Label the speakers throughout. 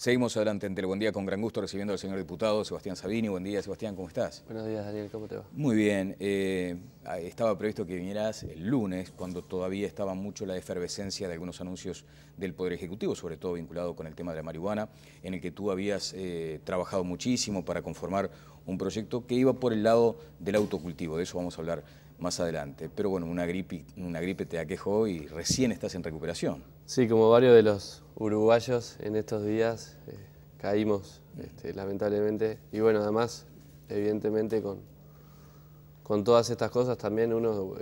Speaker 1: Seguimos adelante en Telebuen Día con gran gusto recibiendo al señor diputado Sebastián Sabini. Buen día, Sebastián, ¿cómo estás?
Speaker 2: Buenos días, Daniel, ¿cómo te va?
Speaker 1: Muy bien. Estaba previsto que vinieras el lunes, cuando todavía estaba mucho la efervescencia de algunos anuncios del Poder Ejecutivo, sobre todo vinculado con el tema de la marihuana, en el que tú habías trabajado muchísimo para conformar un proyecto que iba por el lado del autocultivo. De eso vamos a hablar más adelante. Pero bueno, una gripe te aquejó y recién estás en recuperación.
Speaker 2: Sí, como varios de los uruguayos en estos días caímos, lamentablemente. Y bueno, además, evidentemente, con todas estas cosas también uno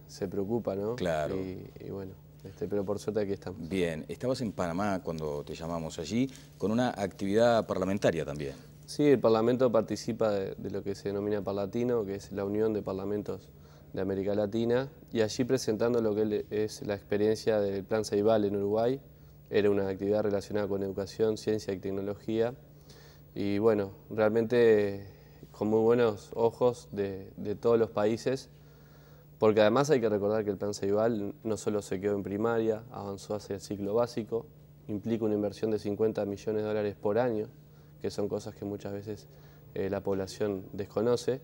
Speaker 2: se preocupa, ¿no?
Speaker 1: Claro.
Speaker 2: Y bueno, pero por suerte aquí estamos.
Speaker 1: Bien, estabas en Panamá cuando te llamamos allí, con una actividad parlamentaria también.
Speaker 2: Sí, el Parlamento participa de lo que se denomina Parlatino, que es la Unión de Parlamentos de América Latina, y allí presentando lo que es la experiencia del Plan Ceibal en Uruguay. Era una actividad relacionada con educación, ciencia y tecnología, y bueno, realmente con muy buenos ojos de todos los países, porque además hay que recordar que el Plan Ceibal no solo se quedó en primaria, avanzó hacia el ciclo básico, implica una inversión de 50 millones de dólares por año, que son cosas que muchas veces la población desconoce,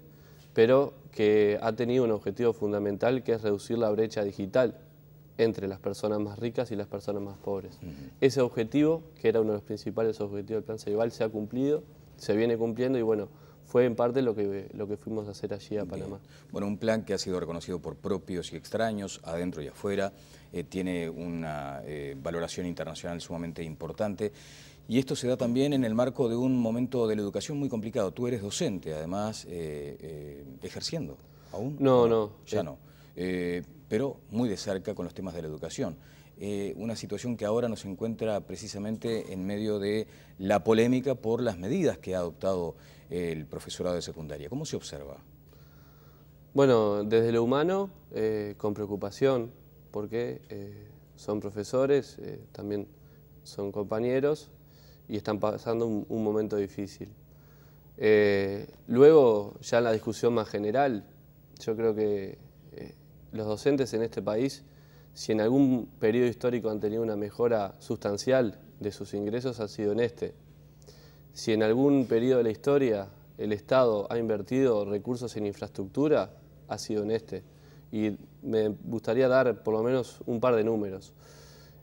Speaker 2: pero que ha tenido un objetivo fundamental, que es reducir la brecha digital entre las personas más ricas y las personas más pobres. Ese objetivo, que era uno de los principales objetivos del Plan Ceibal, se ha cumplido, se viene cumpliendo y bueno, fue en parte lo que fuimos a hacer allí a Panamá.
Speaker 1: Bueno, un plan que ha sido reconocido por propios y extraños, adentro y afuera, tiene una valoración internacional sumamente importante. Y esto se da también en el marco de un momento de la educación muy complicado. Tú eres docente, además, ejerciendo aún.
Speaker 2: No.
Speaker 1: Ya no. Pero muy de cerca con los temas de la educación. Una situación que ahora nos encuentra precisamente en medio de la polémica por las medidas que ha adoptado el profesorado de secundaria. ¿Cómo se observa?
Speaker 2: Bueno, desde lo humano, con preocupación, porque son profesores, también son compañeros y están pasando un momento difícil. Luego, ya en la discusión más general, yo creo que los docentes en este país, si en algún periodo histórico han tenido una mejora sustancial de sus ingresos, ha sido en este. Si en algún periodo de la historia el Estado ha invertido recursos en infraestructura, ha sido en este. Y me gustaría dar por lo menos un par de números.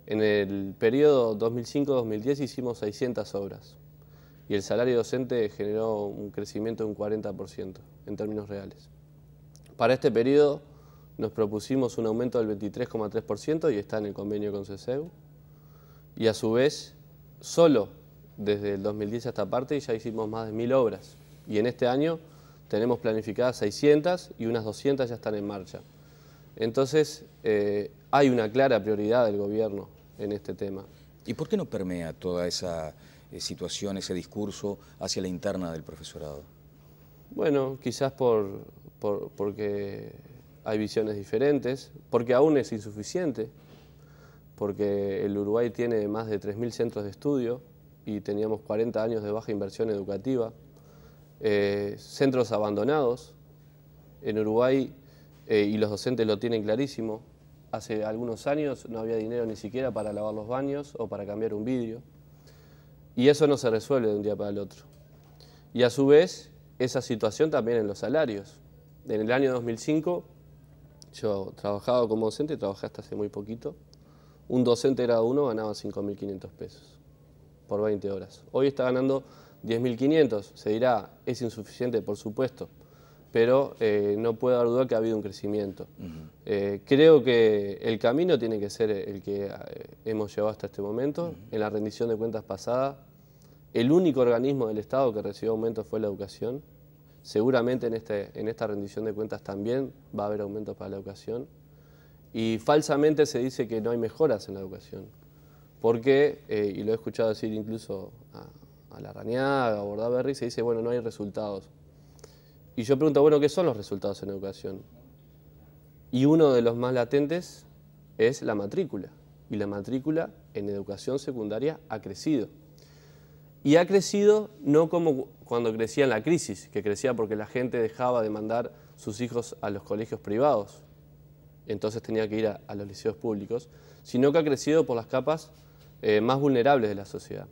Speaker 2: En el periodo 2005-2010 hicimos 600 obras y el salario docente generó un crecimiento de un 40% en términos reales. Para este periodo nos propusimos un aumento del 23,3% y está en el convenio con CESEU. Y a su vez, solo desde el 2010 a esta parte ya hicimos más de 1000 obras. Y en este año tenemos planificadas 600 y unas 200 ya están en marcha. Entonces, hay una clara prioridad del gobierno en este tema.
Speaker 1: ¿Y por qué no permea toda esa situación, ese discurso hacia la interna del profesorado?
Speaker 2: Bueno, quizás porque hay visiones diferentes, porque aún es insuficiente, porque el Uruguay tiene más de 3000 centros de estudio y teníamos 40 años de baja inversión educativa, centros abandonados en Uruguay, y los docentes lo tienen clarísimo. Hace algunos años no había dinero ni siquiera para lavar los baños o para cambiar un vidrio, y eso no se resuelve de un día para el otro. Y a su vez, esa situación también en los salarios. En el año 2005, yo trabajaba como docente y trabajé hasta hace muy poquito. Un docente grado 1 ganaba 5.500 pesos por 20 horas. Hoy está ganando 10.500. Se dirá, es insuficiente, por supuesto, pero no puede haber duda que ha habido un crecimiento. Creo que el camino tiene que ser el que hemos llevado hasta este momento. En la rendición de cuentas pasada, el único organismo del Estado que recibió aumentos fue la educación. Seguramente en esta rendición de cuentas también va a haber aumentos para la educación. Y falsamente se dice que no hay mejoras en la educación, porque, y lo he escuchado decir incluso a Larrañaga, a Bordaberry, se dice, bueno, no hay resultados. Y yo pregunto, bueno, ¿qué son los resultados en educación? Y uno de los más latentes es la matrícula. Y la matrícula en educación secundaria ha crecido. Y ha crecido no como cuando crecía en la crisis, que crecía porque la gente dejaba de mandar sus hijos a los colegios privados, entonces tenía que ir a los liceos públicos, sino que ha crecido por las capas más vulnerables de la sociedad.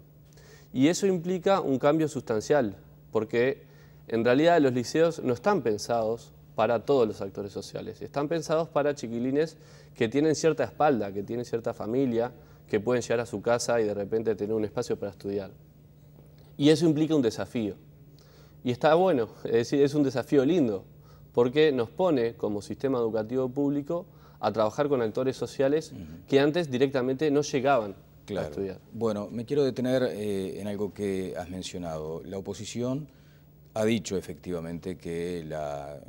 Speaker 2: Y eso implica un cambio sustancial, porque en realidad los liceos no están pensados para todos los actores sociales, están pensados para chiquilines que tienen cierta espalda, que tienen cierta familia, que pueden llegar a su casa y de repente tener un espacio para estudiar. Y eso implica un desafío. Y está bueno, es decir, es un desafío lindo, porque nos pone como sistema educativo público a trabajar con actores sociales que antes directamente no llegaban a estudiar.
Speaker 1: Bueno, me quiero detener en algo que has mencionado. La oposición ha dicho efectivamente que la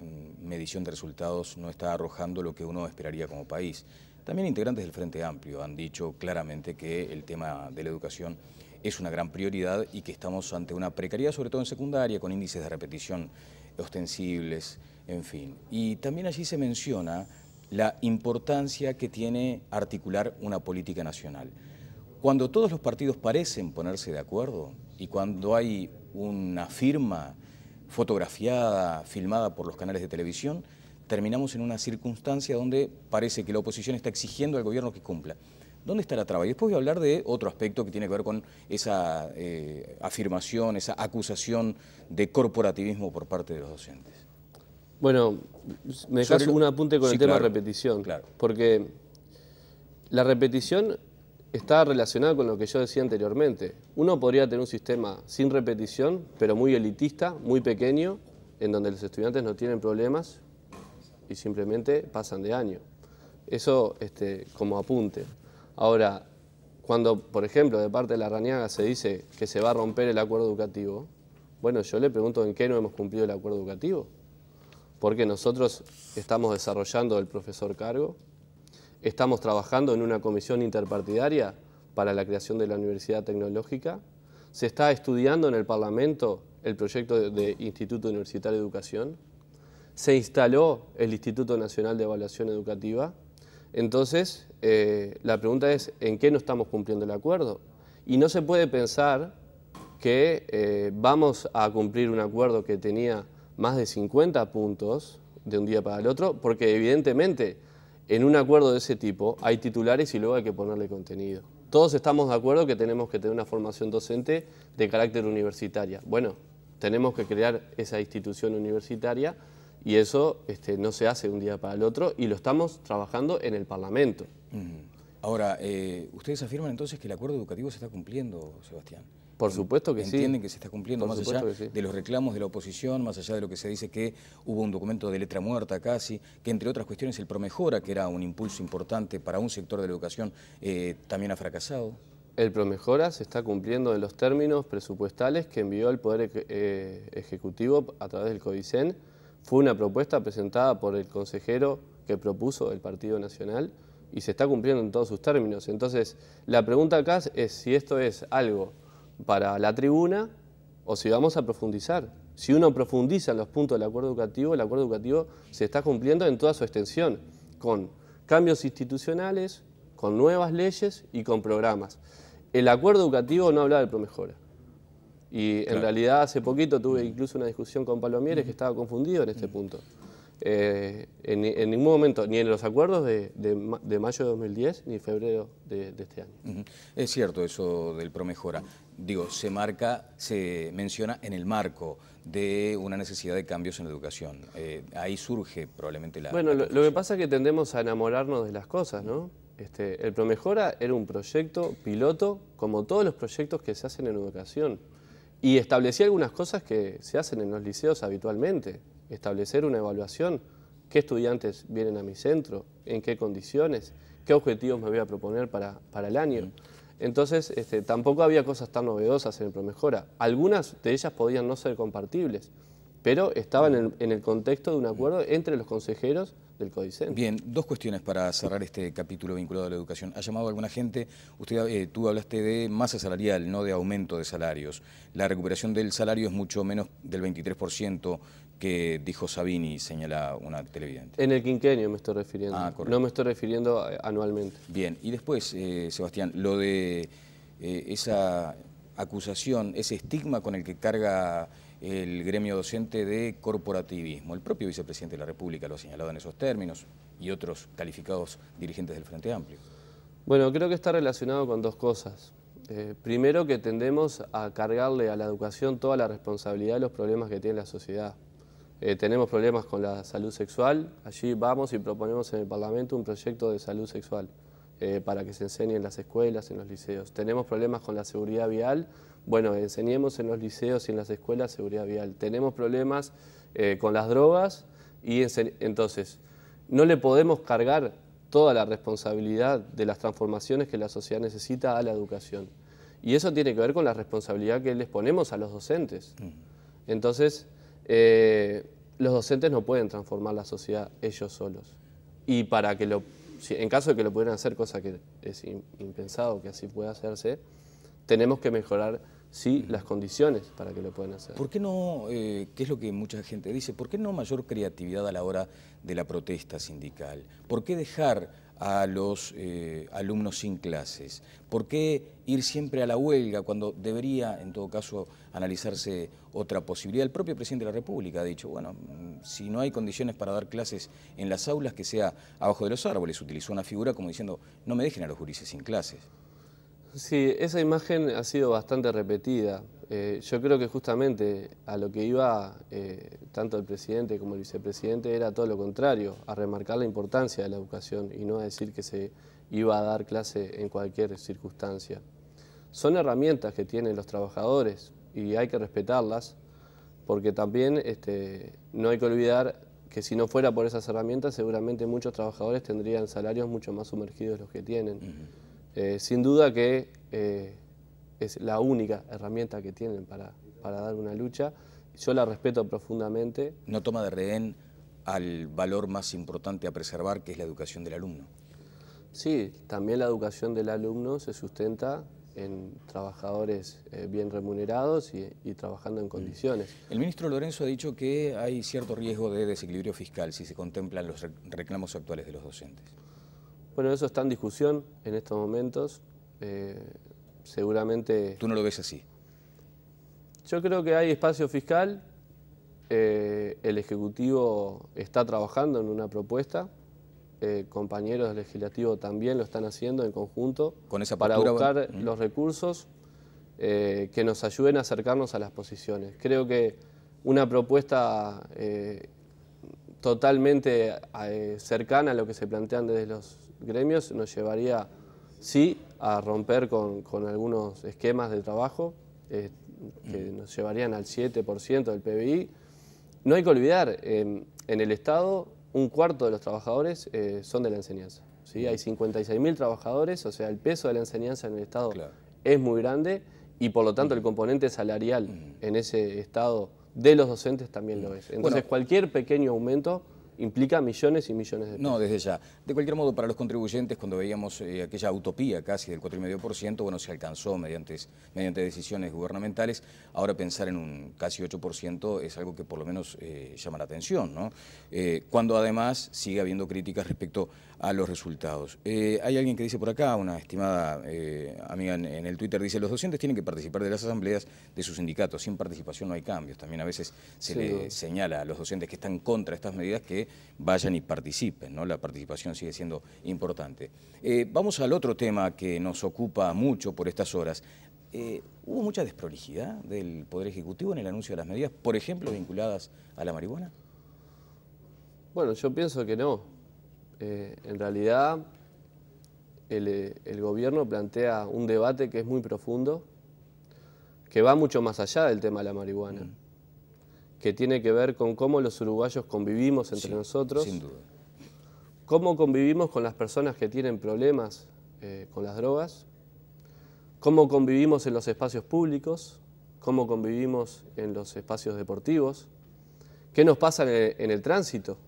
Speaker 1: medición de resultados no está arrojando lo que uno esperaría como país. También integrantes del Frente Amplio han dicho claramente que el tema de la educación es una gran prioridad y que estamos ante una precariedad, sobre todo en secundaria, con índices de repetición ostensibles, en fin. Y también allí se menciona la importancia que tiene articular una política nacional. Cuando todos los partidos parecen ponerse de acuerdo y cuando hay una firma fotografiada, filmada por los canales de televisión, terminamos en una circunstancia donde parece que la oposición está exigiendo al gobierno que cumpla. ¿Dónde está la traba? Y después voy a hablar de otro aspecto que tiene que ver con esa afirmación, esa acusación de corporativismo por parte de los docentes.
Speaker 2: Bueno, me dejas un apunte con el tema repetición, porque la repetición está relacionada con lo que yo decía anteriormente. Uno podría tener un sistema sin repetición, pero muy elitista, muy pequeño, en donde los estudiantes no tienen problemas y simplemente pasan de año. Eso como apunte. Ahora, cuando, por ejemplo, de parte de Larrañaga se dice que se va a romper el acuerdo educativo, bueno, yo le pregunto en qué no hemos cumplido el acuerdo educativo. Porque nosotros estamos desarrollando el profesor cargo, estamos trabajando en una comisión interpartidaria para la creación de la Universidad Tecnológica, se está estudiando en el Parlamento el proyecto de Instituto Universitario de Educación, se instaló el Instituto Nacional de Evaluación Educativa. Entonces, la pregunta es, ¿en qué no estamos cumpliendo el acuerdo? Y no se puede pensar que vamos a cumplir un acuerdo que tenía más de 50 puntos de un día para el otro, porque evidentemente en un acuerdo de ese tipo hay titulares y luego hay que ponerle contenido. Todos estamos de acuerdo que tenemos que tener una formación docente de carácter universitaria. Bueno, tenemos que crear esa institución universitaria y eso no se hace de un día para el otro y lo estamos trabajando en el Parlamento.
Speaker 1: Ahora, ustedes afirman entonces que el acuerdo educativo se está cumpliendo, Sebastián.
Speaker 2: Por supuesto que sí.
Speaker 1: ¿Entienden que se está cumpliendo más allá de los reclamos de la oposición, más allá de lo que se dice que hubo un documento de letra muerta casi, que entre otras cuestiones el Promejora, que era un impulso importante para un sector de la educación, también ha fracasado?
Speaker 2: El Promejora se está cumpliendo en los términos presupuestales que envió el Poder Ejecutivo a través del CODICEN. Fue una propuesta presentada por el consejero que propuso el Partido Nacional y se está cumpliendo en todos sus términos. Entonces, la pregunta acá es si esto es algo para la tribuna o si vamos a profundizar. Si uno profundiza en los puntos del acuerdo educativo, el acuerdo educativo se está cumpliendo en toda su extensión, con cambios institucionales, con nuevas leyes y con programas. El acuerdo educativo no habla del Promejora. Y en realidad hace poquito tuve incluso una discusión con Pablo Mieres que estaba confundido en este punto. En ningún momento, ni en los acuerdos de mayo de 2010 ni febrero de este año.
Speaker 1: Es cierto eso del Promejora. Digo, se menciona en el marco de una necesidad de cambios en la educación. Ahí surge probablemente la...
Speaker 2: Bueno, lo que pasa es que tendemos a enamorarnos de las cosas, ¿no? El Promejora era un proyecto piloto, como todos los proyectos que se hacen en educación. Y establecía algunas cosas que se hacen en los liceos habitualmente. Establecer una evaluación, qué estudiantes vienen a mi centro, en qué condiciones, qué objetivos me voy a proponer para el año. Entonces, tampoco había cosas tan novedosas en el Promejora. Algunas de ellas podían no ser compartibles, pero estaban en el contexto de un acuerdo entre los consejeros del CODICEN.
Speaker 1: Bien, dos cuestiones para cerrar este capítulo vinculado a la educación. ¿Ha llamado a alguna gente? Tú hablaste de masa salarial, no de aumento de salarios. La recuperación del salario es mucho menos del 23% que dijo Sabini, señala una televidente.
Speaker 2: En el quinquenio me estoy refiriendo, no me estoy refiriendo anualmente.
Speaker 1: Bien, y después, Sebastián, lo de esa acusación, ese estigma con el que carga el gremio docente de corporativismo. El propio vicepresidente de la República lo ha señalado en esos términos y otros calificados dirigentes del Frente Amplio.
Speaker 2: Bueno, creo que está relacionado con dos cosas. Primero que tendemos a cargarle a la educación toda la responsabilidad de los problemas que tiene la sociedad. Tenemos problemas con la salud sexual, allí vamos y proponemos en el Parlamento un proyecto de salud sexual para que se enseñe en las escuelas, en los liceos. Tenemos problemas con la seguridad vial, bueno, enseñemos en los liceos y en las escuelas seguridad vial. Tenemos problemas con las drogas y entonces no le podemos cargar toda la responsabilidad de las transformaciones que la sociedad necesita a la educación. Y eso tiene que ver con la responsabilidad que les ponemos a los docentes. Entonces, los docentes no pueden transformar la sociedad ellos solos. Y para que en caso de que lo pudieran hacer, cosa que es impensado que así pueda hacerse, tenemos que mejorar, sí, las condiciones para que lo puedan hacer.
Speaker 1: ¿Por qué no, qué es lo que mucha gente dice, por qué no mayor creatividad a la hora de la protesta sindical? ¿Por qué dejar a los alumnos sin clases? ¿Por qué ir siempre a la huelga cuando debería, en todo caso, analizarse otra posibilidad? El propio presidente de la República ha dicho, bueno, si no hay condiciones para dar clases en las aulas, que sea abajo de los árboles. Utilizó una figura como diciendo, no me dejen a los gurises sin clases.
Speaker 2: Sí, esa imagen ha sido bastante repetida. Yo creo que justamente a lo que iba tanto el presidente como el vicepresidente era todo lo contrario, a remarcar la importancia de la educación y no a decir que se iba a dar clase en cualquier circunstancia. Son herramientas que tienen los trabajadores y hay que respetarlas, porque también no hay que olvidar que si no fuera por esas herramientas seguramente muchos trabajadores tendrían salarios mucho más sumergidos de los que tienen. Sin duda que es la única herramienta que tienen para dar una lucha. Yo la respeto profundamente.
Speaker 1: No toma de rehén al valor más importante a preservar, que es la educación del alumno.
Speaker 2: Sí, también la educación del alumno se sustenta en trabajadores bien remunerados y trabajando en condiciones.
Speaker 1: El ministro Lorenzo ha dicho que hay cierto riesgo de desequilibrio fiscal si se contemplan los reclamos actuales de los docentes.
Speaker 2: Bueno, eso está en discusión en estos momentos. Seguramente...
Speaker 1: ¿Tú no lo ves así?
Speaker 2: Yo creo que hay espacio fiscal. El Ejecutivo está trabajando en una propuesta. Compañeros del Legislativo también lo están haciendo en conjunto.
Speaker 1: Con esa
Speaker 2: para
Speaker 1: postura,
Speaker 2: buscar los recursos que nos ayuden a acercarnos a las posiciones. Creo que una propuesta totalmente cercana a lo que se plantean desde los gremios nos llevaría, sí, a romper con algunos esquemas de trabajo que nos llevarían al 7% del PBI. No hay que olvidar, en el Estado, un cuarto de los trabajadores son de la enseñanza. ¿Sí? Hay 56.000 trabajadores, o sea, el peso de la enseñanza en el Estado es muy grande y por lo tanto el componente salarial en ese Estado de los docentes también lo es. Entonces cualquier pequeño aumento implica millones y millones de pesos.
Speaker 1: No, desde ya. De cualquier modo, para los contribuyentes, cuando veíamos aquella utopía casi del 4,5%, bueno, se alcanzó mediante decisiones gubernamentales. Ahora pensar en un casi 8% es algo que por lo menos llama la atención, ¿no? Cuando además sigue habiendo críticas respecto a los resultados. Hay alguien que dice por acá, una estimada amiga en el Twitter, dice, los docentes tienen que participar de las asambleas de sus sindicatos. Sin participación no hay cambios. También a veces se le señala a los docentes que están contra estas medidas que vayan y participen, ¿no? La participación sigue siendo importante. Vamos al otro tema que nos ocupa mucho por estas horas. ¿Hubo mucha desprolijidad del Poder Ejecutivo en el anuncio de las medidas, por ejemplo, vinculadas a la marihuana?
Speaker 2: Bueno, yo pienso que no. En realidad, el gobierno plantea un debate que es muy profundo, que va mucho más allá del tema de la marihuana, que tiene que ver con cómo los uruguayos convivimos entre nosotros,
Speaker 1: sin duda.
Speaker 2: Cómo convivimos con las personas que tienen problemas con las drogas, cómo convivimos en los espacios públicos, cómo convivimos en los espacios deportivos, qué nos pasa en el tránsito,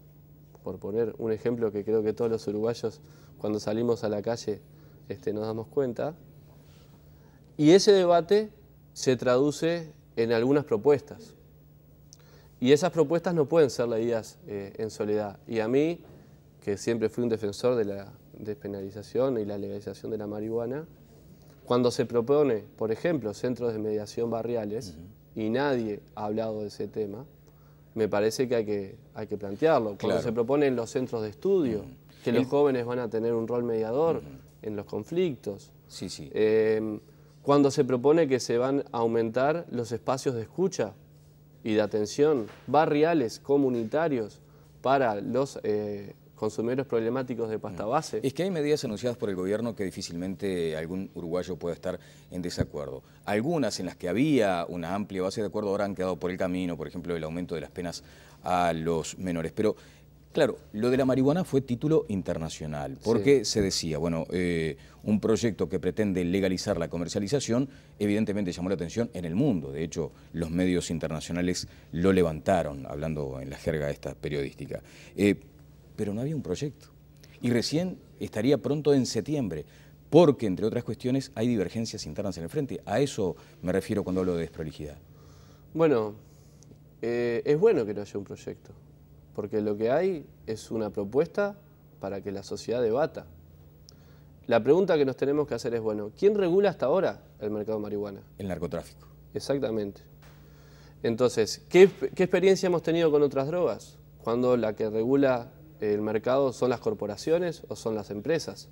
Speaker 2: por poner un ejemplo que creo que todos los uruguayos cuando salimos a la calle nos damos cuenta. Y ese debate se traduce en algunas propuestas. Y esas propuestas no pueden ser leídas en soledad. Y a mí, que siempre fui un defensor de la despenalización y la legalización de la marihuana, cuando se propone, por ejemplo, centros de mediación barriales, y nadie ha hablado de ese tema, me parece que hay que plantearlo. Cuando se proponen los centros de estudio, que los jóvenes van a tener un rol mediador en los conflictos. cuando se propone que se van a aumentar los espacios de escucha y de atención barriales, comunitarios, para los consumidores problemáticos de pasta base.
Speaker 1: Es que hay medidas anunciadas por el gobierno que difícilmente algún uruguayo puede estar en desacuerdo. Algunas en las que había una amplia base de acuerdo ahora han quedado por el camino, por ejemplo, el aumento de las penas a los menores. Pero, claro, lo de la marihuana fue título internacional, porque se decía, bueno, un proyecto que pretende legalizar la comercialización evidentemente llamó la atención en el mundo. De hecho, los medios internacionales lo levantaron, hablando en la jerga esta periodística. Pero no había un proyecto. Y recién estaría pronto en septiembre, porque, entre otras cuestiones, hay divergencias internas en el frente. A eso me refiero cuando hablo de desprolijidad.
Speaker 2: Bueno, es bueno que no haya un proyecto, porque lo que hay es una propuesta para que la sociedad debata. La pregunta que nos tenemos que hacer es, bueno, ¿quién regula hasta ahora el mercado de marihuana?
Speaker 1: El narcotráfico.
Speaker 2: Exactamente. Entonces, ¿qué experiencia hemos tenido con otras drogas? Cuando la que regula el mercado son las corporaciones o son las empresas,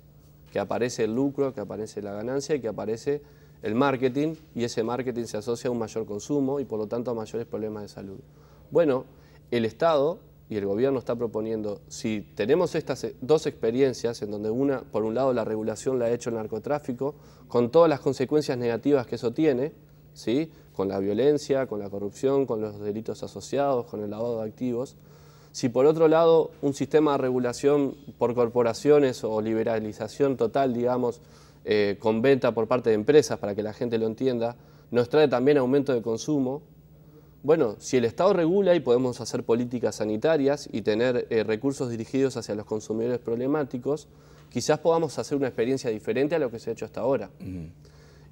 Speaker 2: que aparece el lucro, que aparece la ganancia y que aparece el marketing, y ese marketing se asocia a un mayor consumo y por lo tanto a mayores problemas de salud. Bueno, el Estado y el gobierno está proponiendo, si tenemos estas dos experiencias, en donde una, por un lado la regulación la ha hecho el narcotráfico, con todas las consecuencias negativas que eso tiene, ¿sí? Con la violencia, con la corrupción, con los delitos asociados, con el lavado de activos. Si por otro lado un sistema de regulación por corporaciones o liberalización total, digamos, con venta por parte de empresas, para que la gente lo entienda, nos trae también aumento de consumo. Bueno, si el Estado regula y podemos hacer políticas sanitarias y tener recursos dirigidos hacia los consumidores problemáticos, quizás podamos hacer una experiencia diferente a lo que se ha hecho hasta ahora.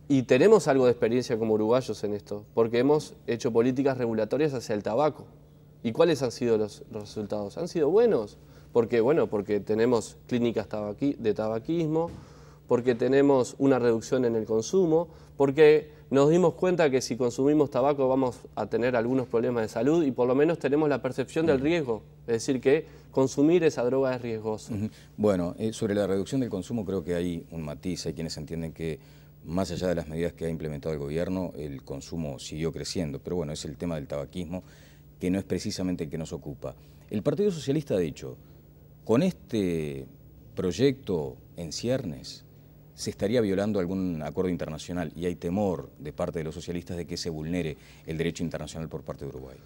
Speaker 2: Y tenemos algo de experiencia como uruguayos en esto, porque hemos hecho políticas regulatorias hacia el tabaco. ¿Y cuáles han sido los resultados? Han sido buenos. ¿Por qué? Bueno, porque tenemos clínicas de tabaquismo, porque tenemos una reducción en el consumo, porque nos dimos cuenta que si consumimos tabaco vamos a tener algunos problemas de salud y por lo menos tenemos la percepción del riesgo, es decir, que consumir esa droga es riesgoso.
Speaker 1: Bueno, sobre la reducción del consumo creo que hay un matiz, hay quienes entienden que más allá de las medidas que ha implementado el gobierno, el consumo siguió creciendo, pero bueno, es el tema del tabaquismo, que no es precisamente el que nos ocupa. El Partido Socialista ha dicho, con este proyecto en ciernes, se estaría violando algún acuerdo internacional y hay temor de parte de los socialistas de que se vulnere el derecho internacional por parte de Uruguay.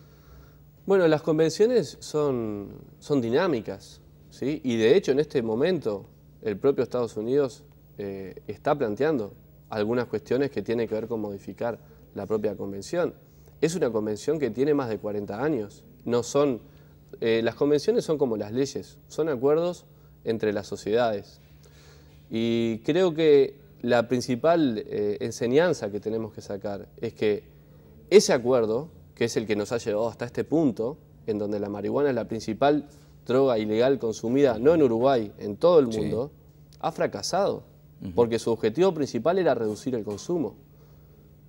Speaker 2: Bueno, las convenciones son dinámicas, ¿sí? Y de hecho en este momento el propio Estados Unidos está planteando algunas cuestiones que tienen que ver con modificar la propia convención. Es una convención que tiene más de 40 años. No son, las convenciones son como las leyes, son acuerdos entre las sociedades. Y creo que la principal enseñanza que tenemos que sacar es que ese acuerdo, que es el que nos ha llevado hasta este punto, en donde la marihuana es la principal droga ilegal consumida, no en Uruguay, en todo el mundo, ha fracasado, porque su objetivo principal era reducir el consumo.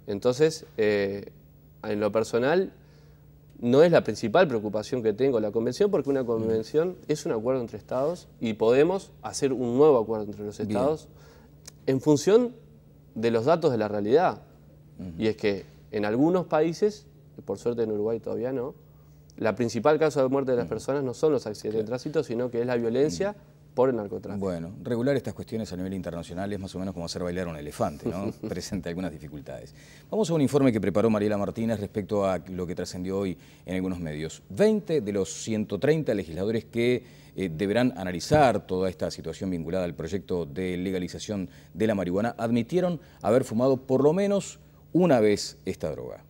Speaker 2: Entonces, en lo personal, no es la principal preocupación que tengo la convención, porque una convención es un acuerdo entre estados y podemos hacer un nuevo acuerdo entre los estados en función de los datos de la realidad. Y es que en algunos países, por suerte en Uruguay todavía no, la principal causa de muerte de las personas no son los accidentes de tránsito, sino que es la violencia por el narcotráfico.
Speaker 1: Bueno, regular estas cuestiones a nivel internacional es más o menos como hacer bailar a un elefante, ¿no? Presenta algunas dificultades. Vamos a un informe que preparó Mariela Martínez respecto a lo que trascendió hoy en algunos medios. 20 de los 130 legisladores que deberán analizar toda esta situación vinculada al proyecto de legalización de la marihuana admitieron haber fumado por lo menos una vez esta droga.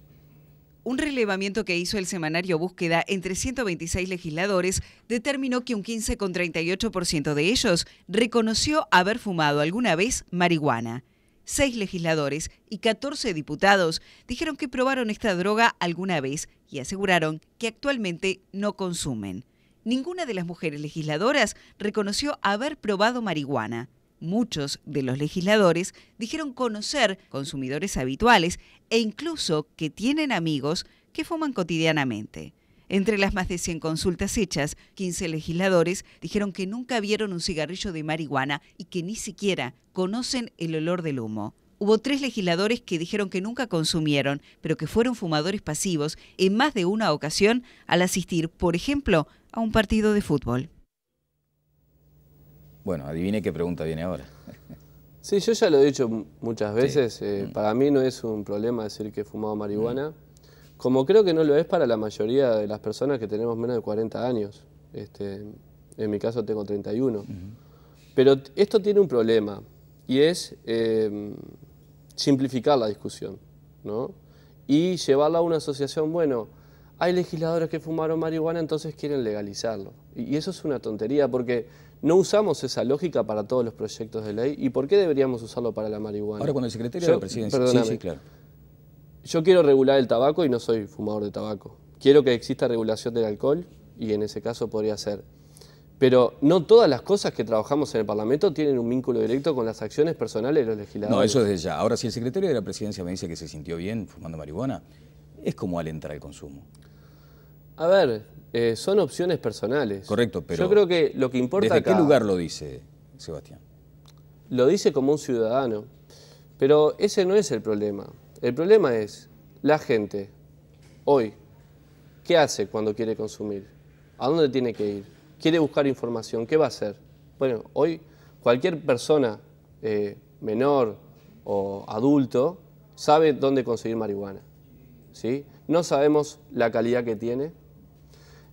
Speaker 3: Un relevamiento que hizo el semanario Búsqueda entre 126 legisladores determinó que un 15,38% de ellos reconoció haber fumado alguna vez marihuana. 6 legisladores y 14 diputados dijeron que probaron esta droga alguna vez y aseguraron que actualmente no consumen. Ninguna de las mujeres legisladoras reconoció haber probado marihuana. Muchos de los legisladores dijeron conocer consumidores habituales e incluso que tienen amigos que fuman cotidianamente. Entre las más de 100 consultas hechas, 15 legisladores dijeron que nunca vieron un cigarrillo de marihuana y que ni siquiera conocen el olor del humo. hubo 3 legisladores que dijeron que nunca consumieron, pero que fueron fumadores pasivos en más de una ocasión al asistir, por ejemplo, a un partido de fútbol.
Speaker 1: Bueno, adivine qué pregunta viene ahora.
Speaker 2: Sí, yo ya lo he dicho muchas veces. Sí. Para mí no es un problema decir que he fumado marihuana, como creo que no lo es para la mayoría de las personas que tenemos menos de 40 años. En mi caso tengo 31. Pero esto tiene un problema, y es simplificar la discusión, ¿no? Y llevarla a una asociación. Bueno, hay legisladores que fumaron marihuana, entonces quieren legalizarlo. Y eso es una tontería, porque no usamos esa lógica para todos los proyectos de ley. ¿Y por qué deberíamos usarlo para la marihuana?
Speaker 1: Ahora, cuando el secretario de la Presidencia... Sí, claro.
Speaker 2: Yo quiero regular el tabaco y no soy fumador de tabaco. Quiero que exista regulación del alcohol, y en ese caso podría ser. Pero no todas las cosas que trabajamos en el Parlamento tienen un vínculo directo con las acciones personales de los legisladores.
Speaker 1: No, eso desde ya. Ahora, si el secretario de la Presidencia me dice que se sintió bien fumando marihuana, es como alentar el consumo.
Speaker 2: A ver, son opciones personales.
Speaker 1: Correcto, pero...
Speaker 2: Yo creo que lo que importa
Speaker 1: ¿desde
Speaker 2: acá...
Speaker 1: qué lugar lo dice Sebastián?
Speaker 2: Lo dice como un ciudadano. Pero ese no es el problema. El problema es la gente, hoy, ¿qué hace cuando quiere consumir? ¿A dónde tiene que ir? ¿Quiere buscar información? ¿Qué va a hacer? Bueno, hoy cualquier persona menor o adulto sabe dónde conseguir marihuana, ¿sí? No sabemos la calidad que tiene.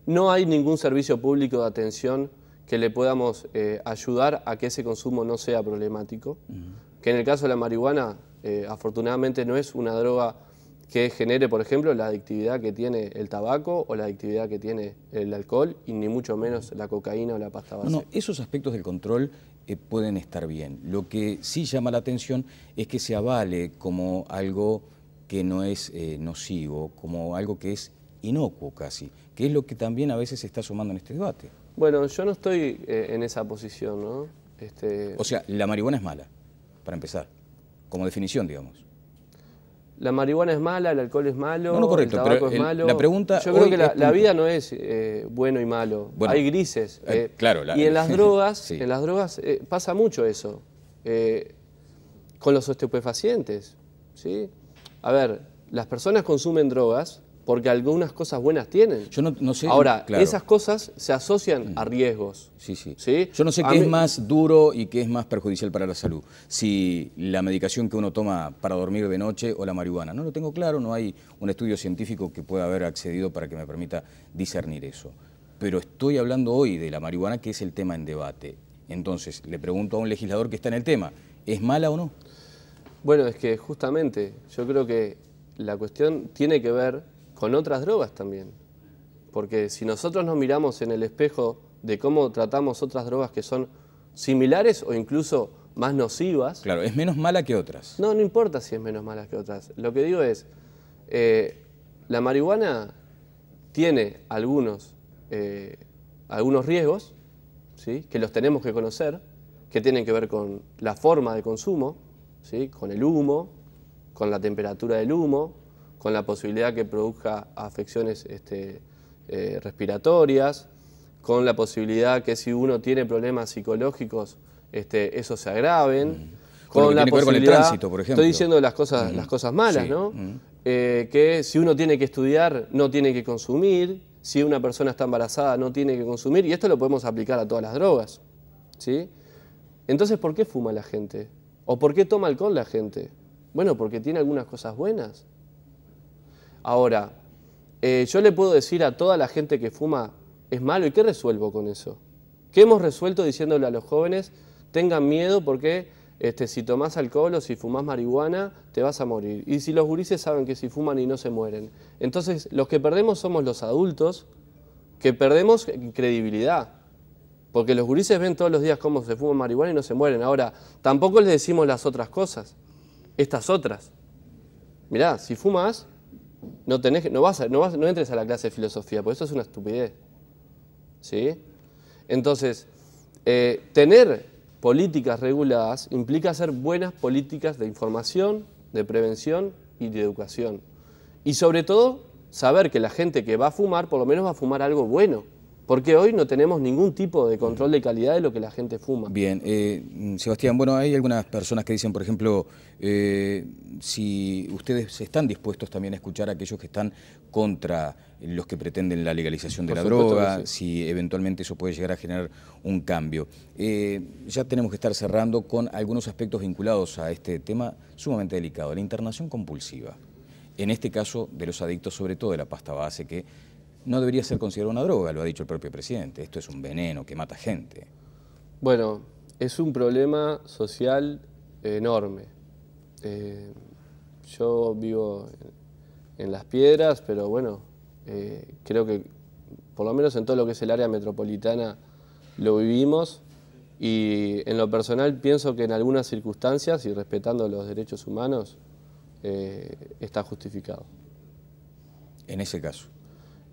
Speaker 2: No hay ningún servicio público de atención que le podamos ayudar a que ese consumo no sea problemático. Que en el caso de la marihuana, afortunadamente no es una droga que genere, por ejemplo, la adictividad que tiene el tabaco o la adictividad que tiene el alcohol, y ni mucho menos la cocaína o la pasta base.
Speaker 1: No, esos aspectos del control pueden estar bien. Lo que sí llama la atención es que se avale como algo que no es nocivo, como algo que es inocuo casi, que es lo que también a veces se está sumando en este debate.
Speaker 2: Bueno, yo no estoy en esa posición, ¿no?
Speaker 1: O sea, la marihuana es mala, para empezar, como definición, digamos.
Speaker 2: La marihuana es mala, el alcohol es malo,
Speaker 1: no, correcto,
Speaker 2: el tabaco
Speaker 1: pero
Speaker 2: es malo.
Speaker 1: La pregunta
Speaker 2: yo creo que la vida no es bueno y malo,
Speaker 1: bueno,
Speaker 2: hay grises.
Speaker 1: Claro,
Speaker 2: y en las drogas,
Speaker 1: sí.
Speaker 2: Pasa mucho eso, con los estupefacientes, ¿sí? A ver, las personas consumen drogas porque algunas cosas buenas tienen.
Speaker 1: Yo no sé.
Speaker 2: Ahora,
Speaker 1: claro,
Speaker 2: esas cosas se asocian a riesgos.
Speaker 1: Sí, sí.
Speaker 2: ¿Sí?
Speaker 1: Yo no sé qué es más duro y qué es más perjudicial para la salud. Si la medicación que uno toma para dormir de noche o la marihuana. No lo tengo claro, no hay un estudio científico que pueda haber accedido para que me permita discernir eso. Pero estoy hablando hoy de la marihuana, que es el tema en debate. Entonces, le pregunto a un legislador que está en el tema, ¿es mala o no?
Speaker 2: Bueno, es que justamente yo creo que la cuestión tiene que ver con otras drogas también. Porque si nosotros nos miramos en el espejo de cómo tratamos otras drogas que son similares o incluso más nocivas...
Speaker 1: Claro, ¿es menos mala que otras?
Speaker 2: No importa si es menos mala que otras. Lo que digo es, la marihuana tiene algunos riesgos, ¿sí? Que los tenemos que conocer, que tienen que ver con la forma de consumo, ¿sí? Con el humo, con la temperatura del humo, con la posibilidad que produzca afecciones respiratorias, con la posibilidad que si uno tiene problemas psicológicos, esos se agraven, con la posibilidad, con el tránsito, por ejemplo. Estoy diciendo las cosas malas, sí, ¿no? Que si uno tiene que estudiar, no tiene que consumir, si una persona está embarazada, no tiene que consumir, y esto lo podemos aplicar a todas las drogas, ¿sí? Entonces, ¿por qué fuma la gente? ¿O por qué toma alcohol la gente? Bueno, porque tiene algunas cosas buenas. Ahora, yo le puedo decir a toda la gente que fuma, es malo, ¿y qué resuelvo con eso? ¿Qué hemos resuelto diciéndole a los jóvenes, tengan miedo porque si tomás alcohol o si fumás marihuana, te vas a morir? Y si los gurises saben que si fuman y no se mueren. Entonces, los que perdemos somos los adultos, que perdemos credibilidad. Porque los gurises ven todos los días cómo se fuma marihuana y no se mueren. Ahora, tampoco les decimos las otras cosas, estas otras. Mirá, si fumas... No entres a la clase de filosofía, porque eso es una estupidez, ¿sí? Entonces, tener políticas reguladas implica hacer buenas políticas de información, de prevención y de educación. Y sobre todo, saber que la gente que va a fumar, por lo menos va a fumar algo bueno, Porque hoy no tenemos ningún tipo de control de calidad de lo que la gente fuma.
Speaker 1: Bien, Sebastián, bueno, hay algunas personas que dicen, por ejemplo, si ustedes están dispuestos también a escuchar a aquellos que están contra los que pretenden la legalización de la droga, si eventualmente eso puede llegar a generar un cambio. Ya tenemos que estar cerrando con algunos aspectos vinculados a este tema sumamente delicado, la internación compulsiva. En este caso de los adictos, sobre todo de la pasta base, que no debería ser considerado una droga, lo ha dicho el propio presidente. Esto es un veneno que mata gente.
Speaker 2: Bueno, es un problema social enorme. Yo vivo en Las Piedras, pero bueno, creo que por lo menos en todo lo que es el área metropolitana lo vivimos, y en lo personal pienso que en algunas circunstancias, y respetando los derechos humanos, está justificado.
Speaker 1: En ese caso.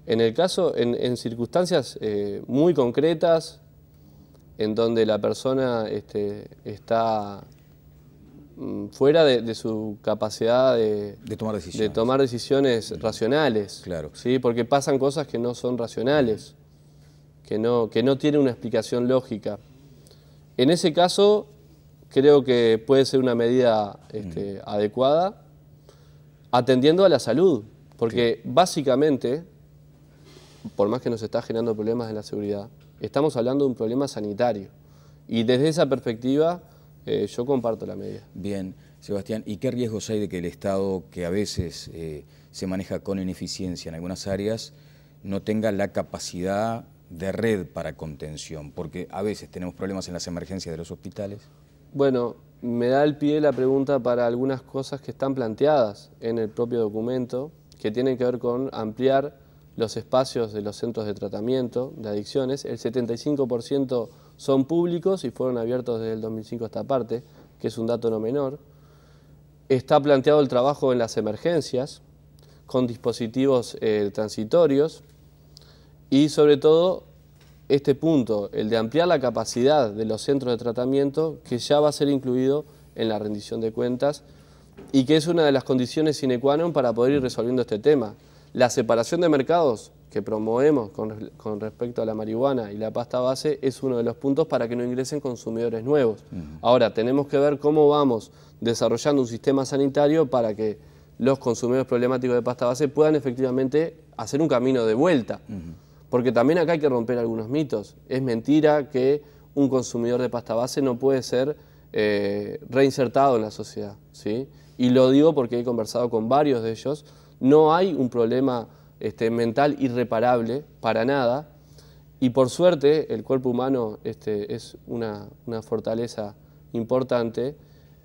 Speaker 2: En el caso, en circunstancias muy concretas, en donde la persona está fuera de su capacidad de tomar decisiones racionales.
Speaker 1: Claro.
Speaker 2: ¿Sí? Porque pasan cosas que no son racionales, que no tienen una explicación lógica. En ese caso, creo que puede ser una medida adecuada, atendiendo a la salud, porque básicamente, por más que nos está generando problemas en la seguridad, estamos hablando de un problema sanitario. Y desde esa perspectiva, yo comparto la medida.
Speaker 1: Bien, Sebastián, ¿y qué riesgos hay de que el Estado, que a veces se maneja con ineficiencia en algunas áreas, no tenga la capacidad de red para contención? Porque a veces tenemos problemas en las emergencias de los hospitales.
Speaker 2: Bueno, me da el pie la pregunta para algunas cosas que están planteadas en el propio documento, que tienen que ver con ampliar los espacios de los centros de tratamiento de adicciones. El 75% son públicos y fueron abiertos desde el 2005 a esta parte, que es un dato no menor. Está planteado el trabajo en las emergencias, con dispositivos transitorios, y sobre todo este punto, el de ampliar la capacidad de los centros de tratamiento, que ya va a ser incluido en la rendición de cuentas y que es una de las condiciones sine qua non para poder ir resolviendo este tema. La separación de mercados que promovemos con respecto a la marihuana y la pasta base es uno de los puntos para que no ingresen consumidores nuevos. Ahora, tenemos que ver cómo vamos desarrollando un sistema sanitario para que los consumidores problemáticos de pasta base puedan efectivamente hacer un camino de vuelta. Porque también acá hay que romper algunos mitos. Es mentira que un consumidor de pasta base no puede ser reinsertado en la sociedad, ¿sí? Y lo digo porque he conversado con varios de ellos. No hay un problema mental irreparable para nada, y por suerte el cuerpo humano es una fortaleza importante.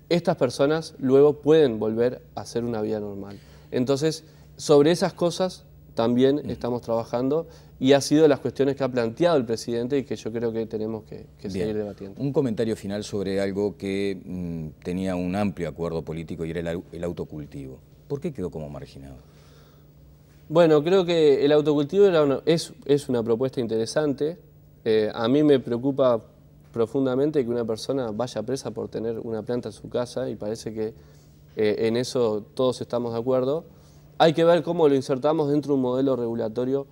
Speaker 2: Estas personas luego pueden volver a hacer una vida normal. Entonces, sobre esas cosas también estamos trabajando, y ha sido las cuestiones que ha planteado el presidente y que yo creo que tenemos que seguir debatiendo.
Speaker 1: Un comentario final sobre algo que tenía un amplio acuerdo político, y era el autocultivo. ¿Por qué quedó como marginado?
Speaker 2: Bueno, creo que el autocultivo es una propuesta interesante. A mí me preocupa profundamente que una persona vaya presa por tener una planta en su casa, y parece que en eso todos estamos de acuerdo. Hay que ver cómo lo insertamos dentro de un modelo regulatorio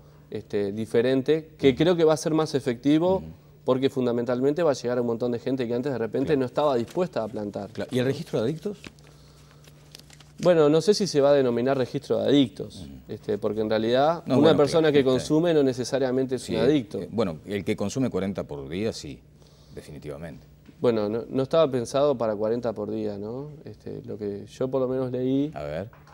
Speaker 2: diferente, que creo que va a ser más efectivo, porque fundamentalmente va a llegar a un montón de gente que antes de repente no estaba dispuesta a plantar.
Speaker 1: ¿Y el registro de adictos?
Speaker 2: Bueno, no sé si se va a denominar registro de adictos, porque en realidad una persona que consume no necesariamente es un adicto.
Speaker 1: Bueno, el que consume 40 por día, sí, definitivamente.
Speaker 2: Bueno, no estaba pensado para 40 por día, ¿no? Lo que yo por lo menos leí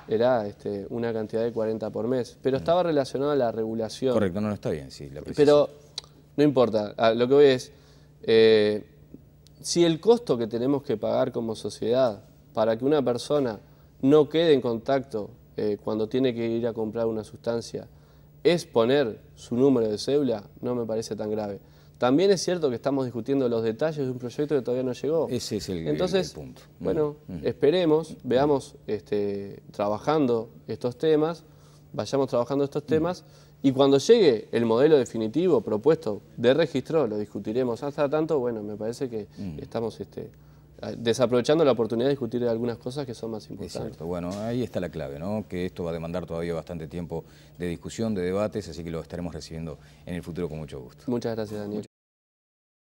Speaker 2: era una cantidad de 40 por mes, pero estaba relacionado a la regulación.
Speaker 1: Correcto, no está bien, sí.
Speaker 2: Pero no importa, lo que voy es, si el costo que tenemos que pagar como sociedad para que una persona no quede en contacto cuando tiene que ir a comprar una sustancia es poner su número de cédula, no me parece tan grave. También es cierto que estamos discutiendo los detalles de un proyecto que todavía no llegó.
Speaker 1: Ese es el punto.
Speaker 2: Bueno, esperemos, veamos trabajando estos temas, vayamos trabajando estos temas, y cuando llegue el modelo definitivo propuesto de registro, lo discutiremos. Hasta tanto, bueno, me parece que estamos desaprovechando la oportunidad de discutir algunas cosas que son más
Speaker 1: Es
Speaker 2: importantes.
Speaker 1: cierto. Bueno, ahí está la clave, ¿no? Que esto va a demandar todavía bastante tiempo de discusión, de debates, así que lo estaremos recibiendo en el futuro con mucho gusto.
Speaker 2: Muchas gracias, Daniel.